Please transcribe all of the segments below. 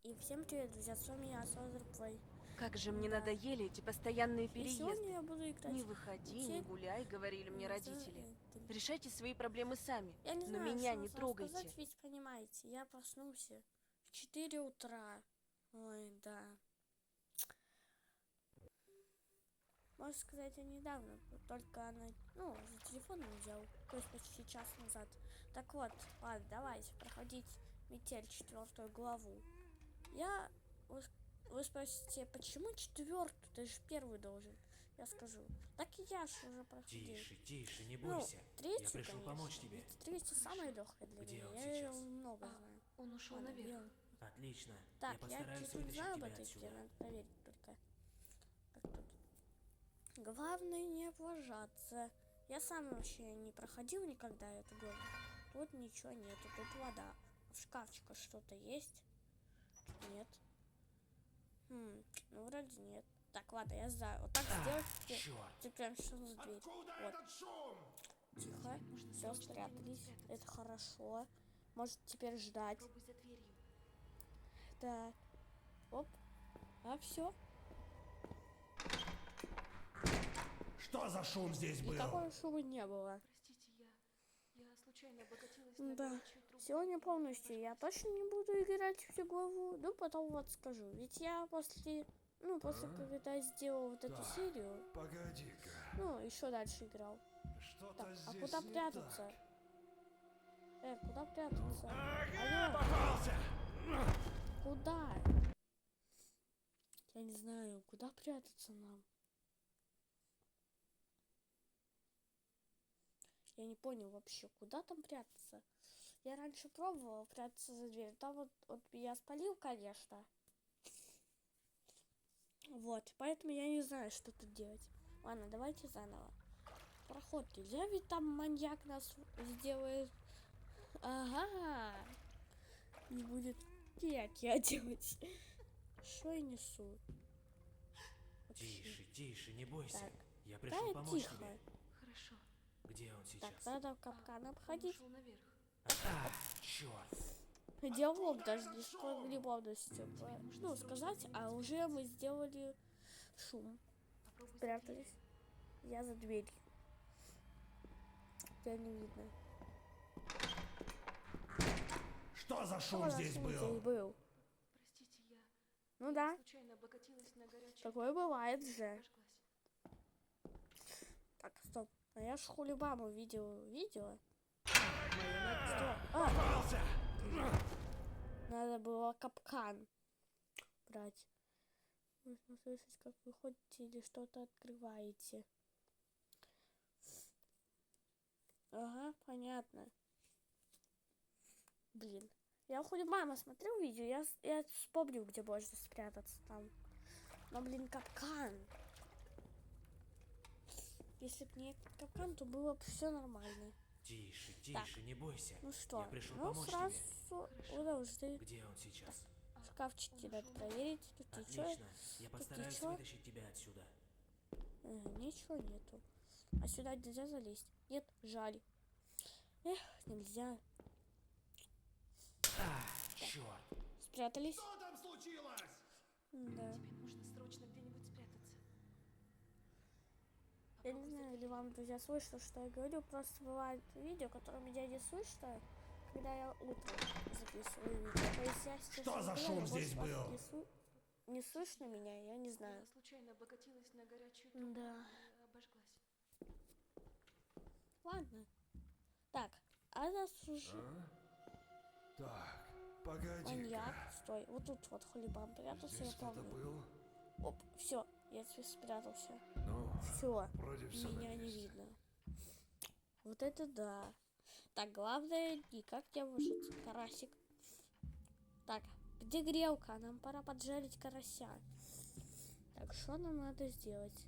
И всем привет, друзья, с вами я, Созерплей. Как же мне Да. надоели эти постоянные И сегодня переезды. я буду играть Не выходи, не метель гуляй, говорили мне за родители. этим. Решайте свои проблемы сами, Я не но знаю, меня что не вам сказать, трогайте. ведь понимаете, я проснулся в 4 утра. Ой, да. Можно сказать, я недавно, только она, за телефоном взял, то есть почти час назад. Так вот, ладно, давайте проходить метель 4 главу. Вы спросите, почему 4? Ты же 1 должен. Я скажу. Так и я ж уже проходил. Тише, не бойся. Я 3, пришел помочь конечно. тебе. Ведь 3 самая легкая для Где меня. он Я ее сейчас? много знаю. Он ушел Ладно, наверх. делаем. Отлично. Так, Я постараюсь чуть-чуть вытащить знаю об тебя этой игре, отсюда. надо проверить только. Как тут? Главное не облажаться. Я сам вообще не проходил никогда эту главу. Тут ничего нету, тут вода. В шкафчиках что-то есть? Нет. Ну вроде нет. Так, ладно, я знаю. Вот так сделать. Черт! Ты прям что за дверь. Откуда Вот. этот шум? Тихо. Нужно Все, срочно спрятались. где-нибудь спрятаться. Это хорошо. Может теперь ждать. Пробуй за дверью. Да. Оп. А все. Что за шум здесь был? Никакого шума не было. Простите, я случайно облокотилась на Да. горячую трубу. Сегодня полностью я точно не буду играть всю главу. Ну, потом вот скажу. Ведь я после когда сделал вот эту серию, Погоди-ка. еще дальше играл. Что-то Так, а здесь куда не прятаться? так. Куда прятаться? Ага, Алло, попался! куда? Я не знаю, куда прятаться нам? Я не понял вообще, куда там прятаться. Я раньше пробовала прятаться за дверь. Там вот я спалил, конечно. Вот, поэтому я не знаю, что тут делать. Ладно, давайте заново. Проход нельзя, ведь там маньяк нас сделает. Ага. Не будет я делать. Что я несу? Вообще. Тише, не бойся. Так. Я пришел Да, помочь тихо. тебе. Хорошо. Где он сейчас? Так, надо капкан Он обходить. ушел наверх. Черт! Диалог даже не справедливостью сказать, а уже мы сделали шум. Попробуй за Спрятались. Я за дверью. Тебя не видно. Что за шум Что здесь за был? здесь был? Простите, Ну да, случайно облокотилась на горячую такое бывает же. обожглась. Так, стоп. А я ж хулибаму видела. Попался! Надо было капкан брать. Можно слышать, как вы ходите или что-то открываете. Ага, понятно. Блин. Я хулибама смотрел видео, я вспомнил, где можно спрятаться там. Но, блин, капкан. Если бы не капкан, то было бы все нормально. Тише, Так. не бойся. Ну что, Я пришел помочь сразу тебе. подожди. Где он сейчас? Шкафчики надо проверить. Тут ничего. Отлично. Я постараюсь ничего. вытащить тебя отсюда. Ничего нету. А сюда нельзя залезть? Нет, жаль. Эх, нельзя. Черт! Спрятались? Что там случилось? Да. Тебе нужно срочно где-нибудь спрятаться. Я не знаю, ли вам, друзья, слышно, что я говорю. Просто бывает видео, которое меня не слышно, когда я утром записываю видео. То есть я сейчас Что за разговариваю, шум может, здесь вас был? не слышно меня, я не знаю. Я случайно облокотилась на горячую трубу Да. и обожглась. Ладно. Так, а нас уже Так, погоди-ка. маньяк. Стой, вот тут вот хулибан прятался, Здесь я кто-то помню. был? Оп, все, я здесь спрятался. Ну, Все, вроде все на меня не месте. видно. Вот это да. Так, главное, никак не выжить. Карасик. Так, где грелка? Нам пора поджарить карася. Так, что нам надо сделать?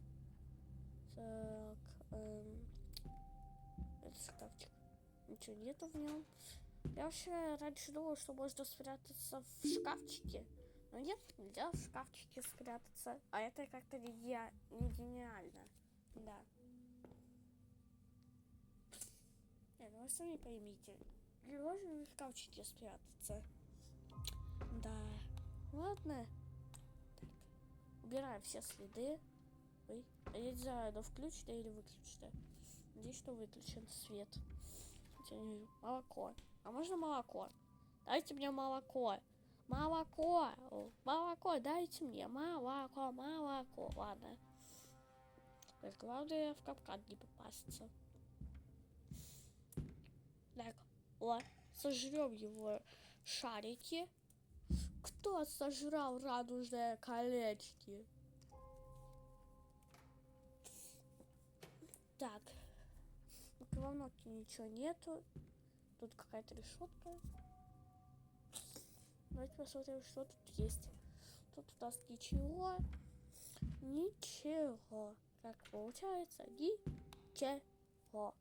Так, это шкафчик. Ничего нету в нем. Я вообще раньше думал, что можно спрятаться в шкафчике. Но нет, нельзя в шкафчике спрятаться. А это как-то не гениально. Да. Нет, ну вы сами поймите. Не можно в шкафчике спрятаться. Да. ладно. Так. Убираем все следы. Ой, я не знаю, оно включено или выключено. Здесь что выключен свет. Я не вижу. Молоко. А можно молоко? Дайте мне молоко. Молоко. О, молоко, дайте мне. Молоко, молоко. Ладно. Так, главное в капкан не попасться. Так, о, сожрем его шарики. Кто сожрал радужные колечки? Так, в микроволновке ничего нету. Тут какая-то решетка. Давайте посмотрим, что тут есть. Тут у нас ничего. Ничего. Как получается? Ничего.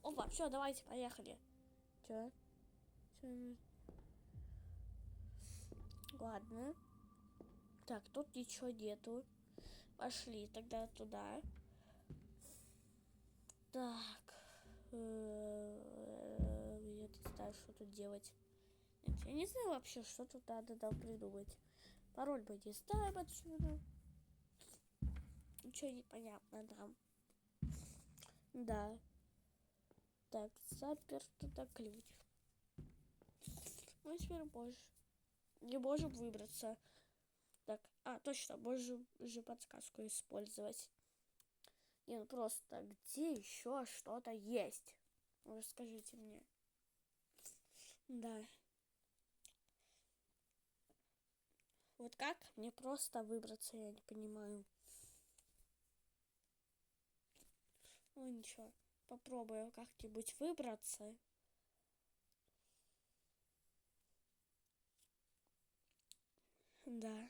Опа, все, давайте, поехали. Чё? Ладно. Так, тут ничего нету. Пошли тогда туда. Так. Я не знаю, что тут делать. Я не знаю вообще, что тут надо нам придумать. Пароль мы не знаем отсюда. Ничего не понятно там. Да. Так, заперто на ключ. Мы теперь не можем выбраться. Так, точно, можем же подсказку использовать. Не, ну просто, где еще что-то есть? Расскажите мне. Да. Вот как мне просто выбраться, я не понимаю. Ну ничего, попробую как-нибудь выбраться. Да.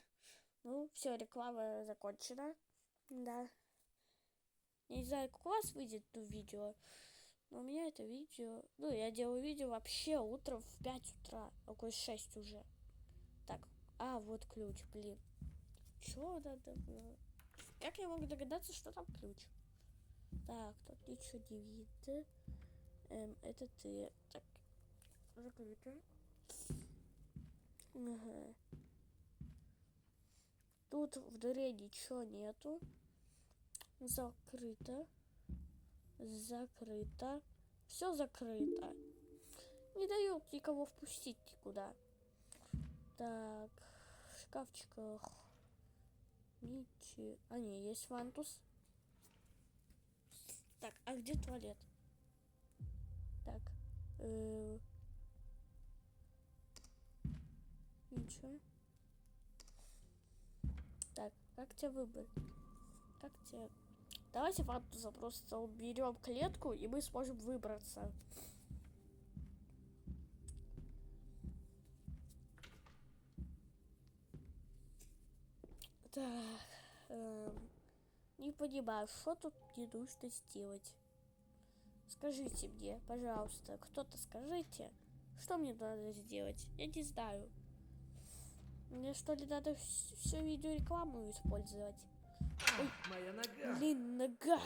Ну, все, реклама закончена. Да. Я не знаю, как у вас выйдет то видео, но у меня это видео... Ну, я делаю видео вообще утром в 5 утра, около 6 уже. Так, вот ключ, блин. Чё надо было? Как я могу догадаться, что там ключ? Так, тут ничего не видно. Это ты. Так, закрыто. Ага. Тут в дыре ничего нету. Закрыто. Закрыто. Все закрыто. Не дают никого впустить никуда. Так, в шкафчиках ничего. Не, есть вантус. Так, а где туалет? Так. Ничего. Так, как тебя выбрать? Как тебя... Давайте вантуса просто уберем клетку, и мы сможем выбраться. Так. Не понимаю, что тут мне нужно сделать. Скажите мне, пожалуйста, кто-то скажите, что мне надо сделать? Я не знаю. Мне что ли надо всю видеорекламу использовать? Ой, Моя нога! блин, нога!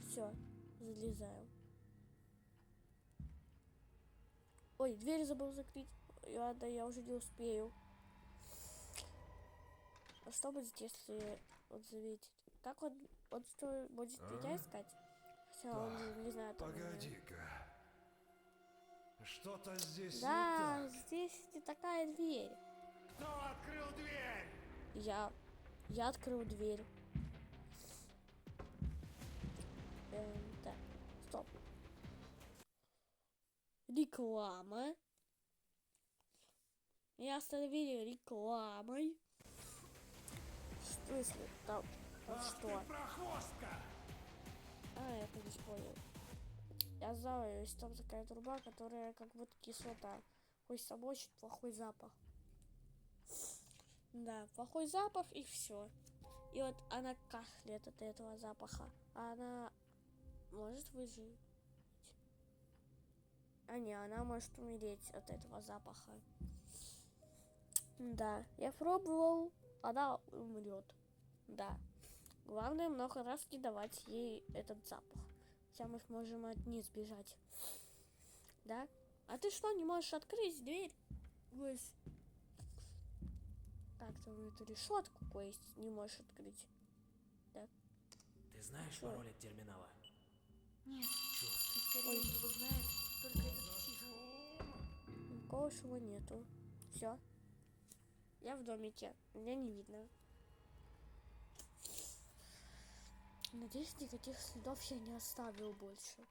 Все, залезаем. Ой, дверь забыл закрыть. Ладно, я уже не успею. А что будет, если он заметит? Как он что, будет меня искать? Хотя он же не знает. Погоди-ка. Что-то здесь Да, не так. здесь не такая дверь. Кто открыл дверь? Я открыл дверь. Так, стоп. Реклама. Меня остановили рекламой. Что если там Ах что? ты прохвостка! Я не понял. Я знаю, есть там такая труба, которая как будто кислота. Хочется мочить, плохой запах. Да, плохой запах и все. И вот она кашляет от этого запаха. Она может выжить. Не, она может умереть от этого запаха. Да, я пробовал, она умрет. Да. Главное, много раз не давать ей этот запах. Хотя мы сможем от них сбежать. Да? А ты что, не можешь открыть дверь? Как-то эту решетку, кость, не можешь открыть. Ты знаешь Что? пароль от терминала? Нет, Черт. и скорее его знает только этот псих. Никого всего нету. Все. Я в домике. Меня не видно. Надеюсь, никаких следов я не оставил больше.